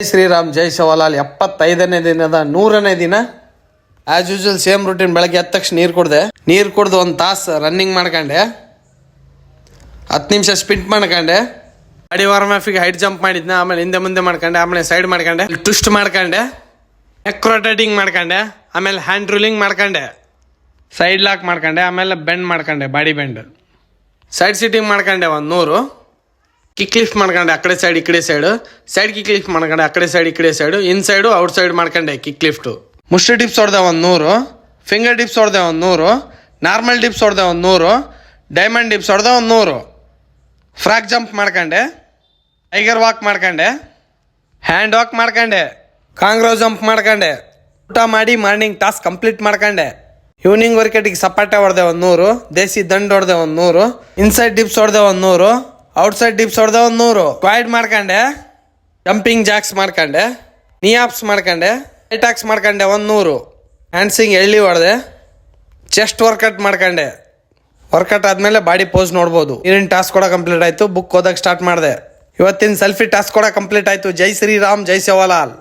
ಜೈ ಶ್ರೀರಾಮ್ ಜೈ ಶಿವಲಾಲ್ 75ನೇ ದಿನದ 100ನೇ ದಿನ as usual same routine. ಬೆಳಗ್ಗೆ ಎದ್ದ ತಕ್ಷಣ ನೀರು ಕುಡ್ದು ಒಂದು ತಾಸು ರನ್ನಿಂಗ್ ಮಾಡ್ಕೊಂಡೆ, 10 ನಿಮಿಷ ಸ್ಪಿಂಟ್ ಮಾಡ್ಕೊಂಡೆ, ಬಾಡಿ ವಾರ್ಮ್ ಅಪ್ಗೆ ಹೈಟ್ ಜಂಪ್ ಮಾಡಿದ್ನ, ಆಮೇಲೆ ಹಿಂದೆ ಮುಂದೆ ಮಾಡ್ಕೊಂಡೆ, ಆಮೇಲೆ ಸೈಡ್ ಮಾಡ್ಕೊಂಡೆ, ಟ್ವಿಸ್ಟ್ ಮಾಡ್ಕೊಂಡೆ, ನೆಕ್ ರೊಟೇಟಿಂಗ್ ಮಾಡ್ಕೊಂಡೆ, ಆಮೇಲೆ ಹ್ಯಾಂಡ್ ರೂಲಿಂಗ್ ಮಾಡ್ಕೊಂಡೆ, ಸೈಡ್ ಲಾಕ್ ಮಾಡ್ಕೊಂಡೆ, ಆಮೇಲೆ ಬೆಂಡ್ ಮಾಡ್ಕೊಂಡೆ, ಬಾಡಿ ಬೆಂಡ್, ಸೈಡ್ ಸಿಟ್ಟಿಂಗ್ ಮಾಡ್ಕೊಂಡೆ 100, ಕಿಕ್ ಲಿಫ್ಟ್ ಮಾಡ್ಕೊಂಡೆ ಆ ಕಡೆ ಸೈಡ್ ಈ ಕಡೆ ಸೈಡ್ ಕಿಕ್ ಲಿಫ್ಟ್ ಮಾಡ್ಕೊಂಡೆ ಆ ಕಡೆ ಸೈಡ್ ಈ ಕಡೆ ಸೈಡು, ಇನ್ ಸೈಡು ಔಟ್ ಸೈಡ್ ಮಾಡ್ಕೊಂಡೆ ಕಿಕ್ ಲಿಫ್ಟು. ಮುಷ್ಟಿ ಡಿಪ್ಸ್ ಹೊಡೆದೆ 100, ಫಿಂಗರ್ ಡಿಪ್ಸ್ ಹೊಡೆದೆ 100, ನಾರ್ಮಲ್ ಡಿಪ್ಸ್ ಹೊಡೆದೆ 100, ಡೈಮಂಡ್ ಡಿಪ್ಸ್ ಹೊಡೆದೆ 100, ಫ್ರಾಕ್ ಜಂಪ್ ಮಾಡ್ಕೊಂಡೆ, ಟೈಗರ್ ವಾಕ್ ಮಾಡ್ಕೊಂಡೆ, ಹ್ಯಾಂಡ್ ವಾಕ್ ಮಾಡ್ಕೊಂಡೆ, ಕಾಂಗ್ರೋ ಜಂಪ್ ಮಾಡ್ಕೊಂಡೆ, ಊಟ ಮಾಡಿ ಮಾರ್ನಿಂಗ್ ಟಾಸ್ಕ್ ಕಂಪ್ಲೀಟ್ ಮಾಡ್ಕೊಂಡೆ. ಈವ್ನಿಂಗ್ ವರ್ಕೌಟಿಗೆ ಸಪಾಟೆ ಹೊಡೆದೆ 100, ದೇಸಿ ದಂಡ್ ಹೊಡೆದೆ 100, ಇನ್ಸೈಡ್ ಡಿಪ್ಸ್ ಹೊಡೆದೆ 100, ಔಟ್ಸೈಡ್ ಡಿಪ್ಸ್ ಹೊಡೆದೆ 100, ಕ್ವಾಡ್ ಮಾಡ್ಕೊಂಡೆ, ಜಂಪಿಂಗ್ ಜಾಕ್ಸ್ ಮಾಡ್ಕೊಂಡೆ, ನೀ ಆಪ್ಸ್ ಮಾಡ್ಕೊಂಡೆ, ಹೈಟಾಕ್ಸ್ ಮಾಡ್ಕೊಂಡೆ 100, ಹ್ಯಾಂಡ್ಸಿಂಗ್ ಎಳ್ಳಿ ಹೊಡೆದೆ, ಚೆಸ್ಟ್ ವರ್ಕೌಟ್ ಮಾಡ್ಕೊಂಡೆ. ವರ್ಕೌಟ್ ಆದಮೇಲೆ ಬಾಡಿ ಪೋಸ್ ನೋಡ್ಬೋದು. ನೀರಿನ ಟಾಸ್ಕ್ ಕೂಡ ಕಂಪ್ಲೀಟ್ ಆಯಿತು. ಬುಕ್ ಓದಕ್ಕೆ ಸ್ಟಾರ್ಟ್ ಮಾಡಿದೆ. ಇವತ್ತಿನ ಸೆಲ್ಫಿ ಟಾಸ್ಕ್ ಕೂಡ ಕಂಪ್ಲೀಟ್ ಆಯಿತು. ಜೈ ಶ್ರೀರಾಮ್ ಜೈ ಶಿವಲಾಲ್.